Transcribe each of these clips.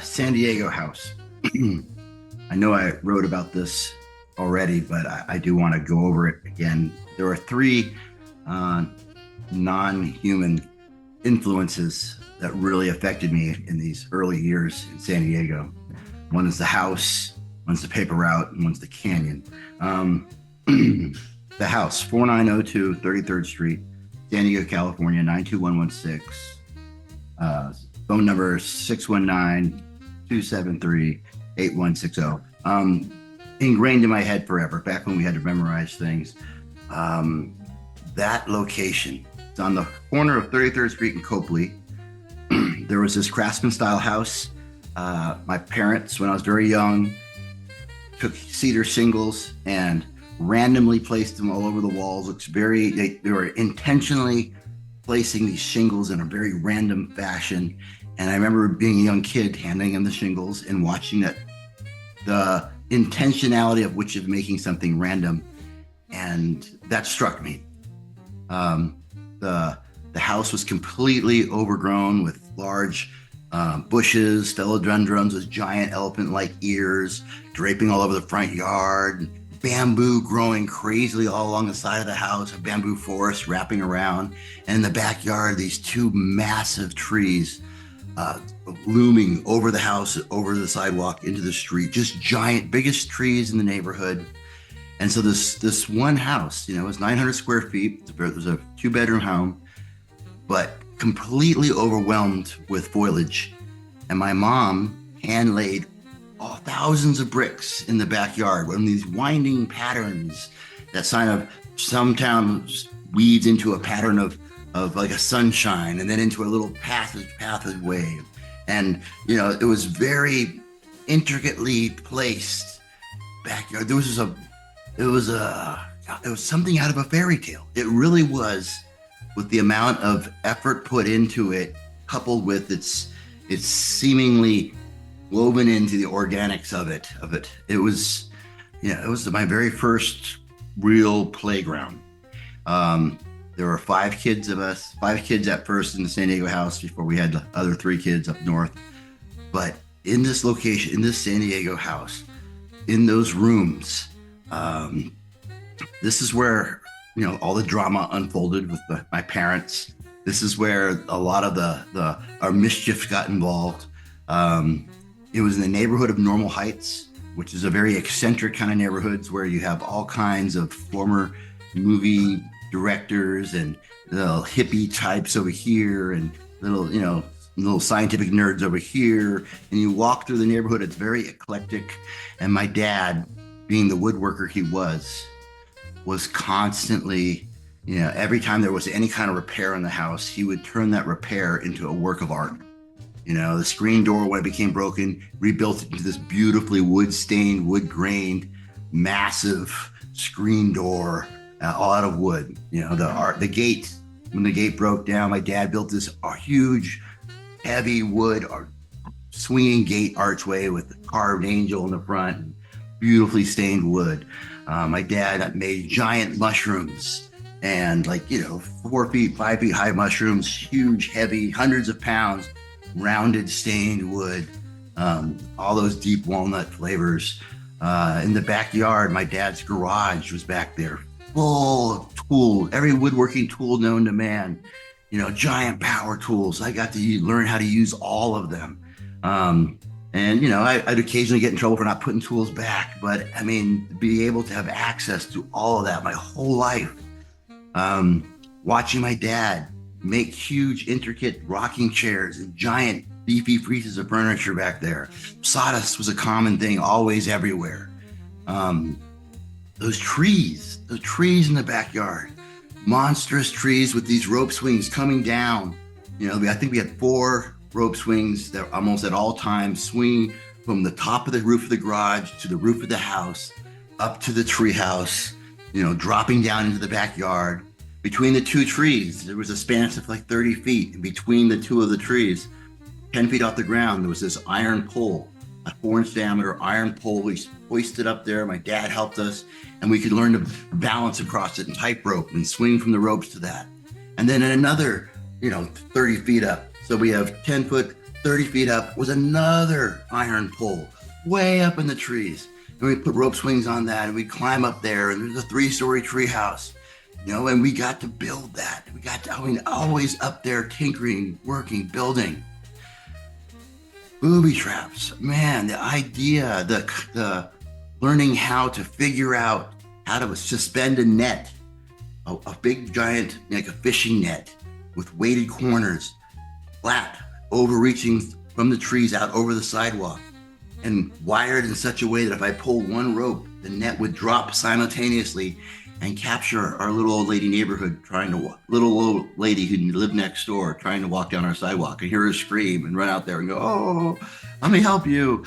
San Diego house. I know I wrote about this already, but I do want to go over it again. There are three uh, non human influences that really affected me in these early years in San Diego. One is the house, one's the paper route, and one's the canyon. Um, the house, 4902 33rd Street, San Diego, California, 92116. Phone number 619-273-8160. Ingrained in my head forever, back when we had to memorize things. That location, it's on the corner of 33rd Street and Copley. There was this craftsman style house. My parents, when I was very young, took cedar shingles and randomly placed them all over the walls. They were intentionally placing these shingles in a very random fashion. And I remember being a young kid handing them the shingles and watching the intentionality of which of making something random. And that struck me. The house was completely overgrown with large bushes, philodendrons with giant elephant-like ears draping all over the front yard, bamboo growing crazily all along the side of the house, a bamboo forest wrapping around, and in the backyard, these two massive trees looming over the house, over the sidewalk, into the street, just giant, biggest trees in the neighborhood. And so this one house, it was 900 square feet. It was a two-bedroom home, but completely overwhelmed with foliage. And my mom hand laid thousands of bricks in the backyard, with these winding patterns that sometimes weaves into a pattern of like a sunshine, and then into a little passageway. And it was very intricately placed backyard. It was something out of a fairy tale. It really was, with the amount of effort put into it, coupled with its seemingly woven into the organics of it. It was my very first real playground. There were five kids at first in the San Diego house before we had the other three kids up north. But in this location, in this San Diego house, in those rooms, this is where all the drama unfolded with my parents. This is where a lot of our mischief got involved. It was in the neighborhood of Normal Heights, which is a very eccentric kind of neighborhoods where you have all kinds of former movie directors and little hippie types over here, and little scientific nerds over here. And you walk through the neighborhood, it's very eclectic. And my dad, being the woodworker he was constantly, every time there was any kind of repair in the house, he would turn that repair into a work of art. The screen door, when it became broken, rebuilt it into this beautifully wood-stained, wood-grained, massive screen door, all out of wood. The gate, when the gate broke down, my dad built this huge, heavy wood swinging gate archway with the carved angel in the front, and beautifully stained wood. My dad made giant mushrooms, and 4 feet, 5 feet high mushrooms, huge, heavy, hundreds of pounds, rounded stained wood, all those deep walnut flavors. In the backyard, my dad's garage was back there, full of tools, every woodworking tool known to man, giant power tools. I got to learn how to use all of them. I'd occasionally get in trouble for not putting tools back, but be able to have access to all of that my whole life. Watching my dad make huge, intricate rocking chairs and giant, beefy pieces of furniture back there. Sawdust was a common thing, always everywhere. Those trees in the backyard, monstrous trees with these rope swings coming down. I think we had 4 rope swings that almost at all times swing from the top of the roof of the garage to the roof of the house, up to the tree house, dropping down into the backyard. Between the two trees, there was a span of 30 feet. And between the two of the trees, 10 feet off the ground, there was this iron pole, a 4-inch diameter iron pole. We hoisted up there. My dad helped us, and we could learn to balance across it and tightrope and swing from the ropes to that. And then another, 30 feet up. So we have 10-foot 30 feet up was another iron pole way up in the trees. And we put rope swings on that and we'd climb up there, and there's a 3-story tree house, and we got to build that. Always up there tinkering, working, building. Booby traps, man, the idea, the learning how to figure out how to suspend a net, a big giant, like a fishing net with weighted corners, flat, overreaching from the trees out over the sidewalk, and wired in such a way that if I pulled one rope, the net would drop simultaneously and capture our little old lady neighborhood little old lady who lived next door trying to walk down our sidewalk, and hear her scream and run out there and go, "Oh, let me help you."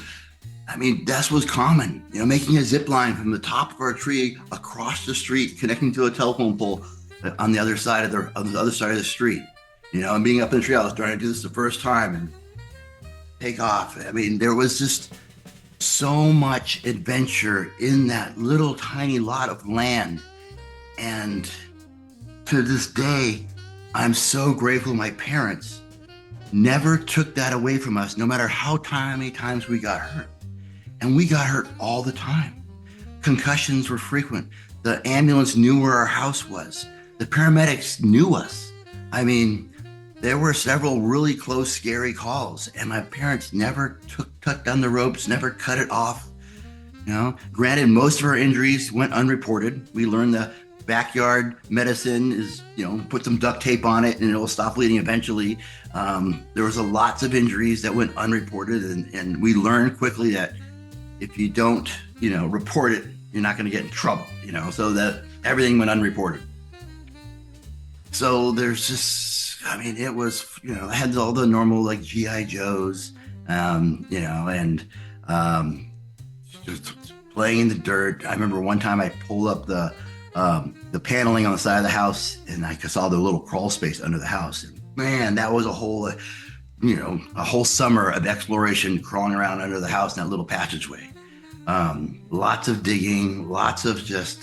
I mean, that was common, making a zip line from the top of our tree across the street, connecting to a telephone pole on the other side of the street, and being up in the tree. I was trying to do this the first time and take off. I mean, there was just so much adventure in that little tiny lot of land. And to this day, I'm so grateful my parents never took that away from us, no matter how many times we got hurt. And we got hurt all the time. Concussions were frequent. The ambulance knew where our house was. The paramedics knew us. I mean, there were several really close, scary calls, and my parents never tucked down the ropes, never cut it off. Granted, most of our injuries went unreported. We learned the backyard medicine is, put some duct tape on it and it'll stop bleeding eventually. There was lots of injuries that went unreported, and we learned quickly that if you don't, report it, you're not going to get in trouble, so that everything went unreported. So there's just, it was, I had all the normal like G.I. Joes, and just playing in the dirt. I remember one time I pulled up the paneling on the side of the house, and I saw the little crawl space under the house. And man, that was a whole summer of exploration, crawling around under the house in that little passageway. Lots of digging, lots of just,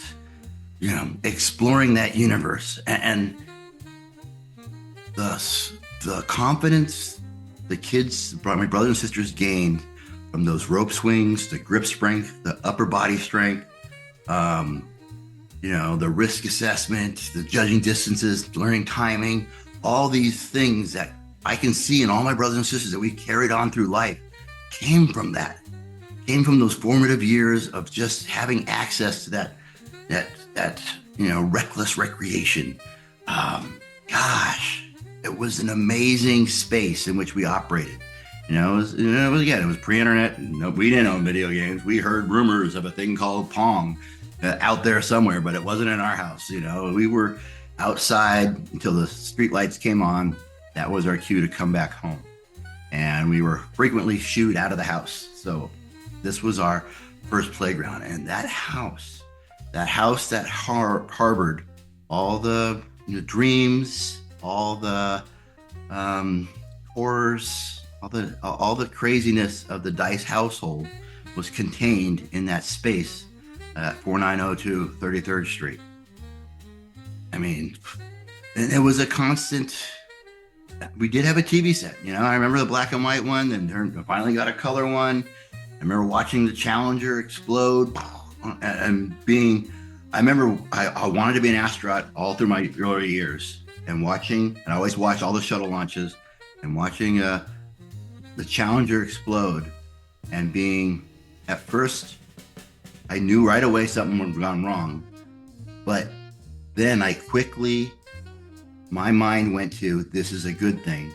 exploring that universe. And the confidence the kids, my brothers and sisters, gained from those rope swings, the grip strength, the upper body strength, the risk assessment, the judging distances, learning timing, all these things that I can see in all my brothers and sisters that we carried on through life came from those formative years of just having access to that reckless recreation. It was an amazing space in which we operated. It was pre-internet. We didn't own video games. We heard rumors of a thing called Pong out there somewhere, but it wasn't in our house. We were outside until the street lights came on. That was our cue to come back home. And we were frequently shooed out of the house. So this was our first playground. And that house that harbored all the dreams, all the horrors, all the craziness of the Dice household was contained in that space at 4902 33rd Street. And it was a constant. We did have a TV set. I remember the black and white one, and finally got a color one. I remember watching the Challenger explode and I remember I wanted to be an astronaut all through my early years, and I always watched all the shuttle launches and watching the Challenger explode, and at first, I knew right away something had gone wrong, but then my mind went to, this is a good thing,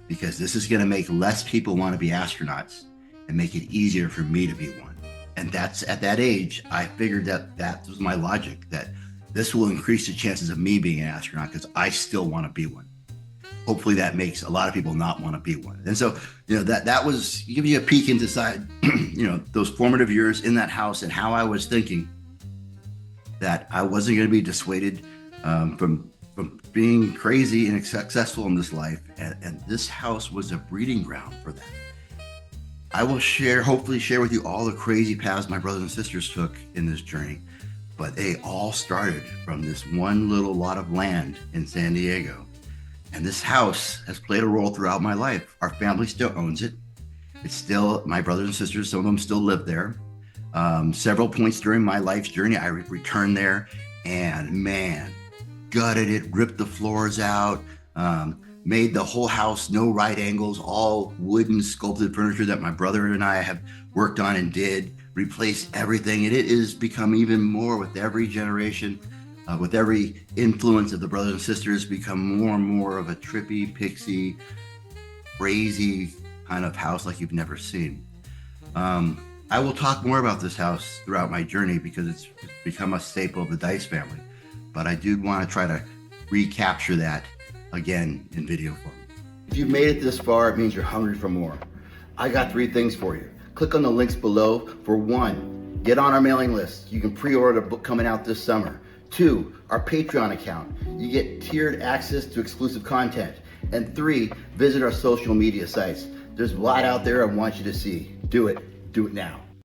because this is going to make less people want to be astronauts and make it easier for me to be one. And that's, at that age, I figured that was my logic, that this will increase the chances of me being an astronaut because I still want to be one. Hopefully that makes a lot of people not want to be one. And so, that was, give you a peek inside, those formative years in that house, and how I was thinking that I wasn't going to be dissuaded from being crazy and successful in this life. And this house was a breeding ground for that. I will hopefully share with you all the crazy paths my brothers and sisters took in this journey, but they all started from this one little lot of land in San Diego. And this house has played a role throughout my life. Our family still owns it. It's still, my brothers and sisters, some of them still live there. Several points during my life's journey, I returned there and man, gutted it, ripped the floors out, made the whole house no right angles, all wooden sculpted furniture that my brother and I have worked on and did, replaced everything. And it has become even more with every generation, with every influence of the brothers and sisters, become more and more of a trippy, pixie, crazy kind of house like you've never seen. I will talk more about this house throughout my journey because it's become a staple of the Dice family. But I do want to try to recapture that again in video form. If you've made it this far, it means you're hungry for more. I got 3 things for you. Click on the links below. For 1, get on our mailing list. You can pre-order the book coming out this summer. 2, our Patreon account. You get tiered access to exclusive content. And 3, visit our social media sites. There's a lot out there I want you to see. Do it. Do it now.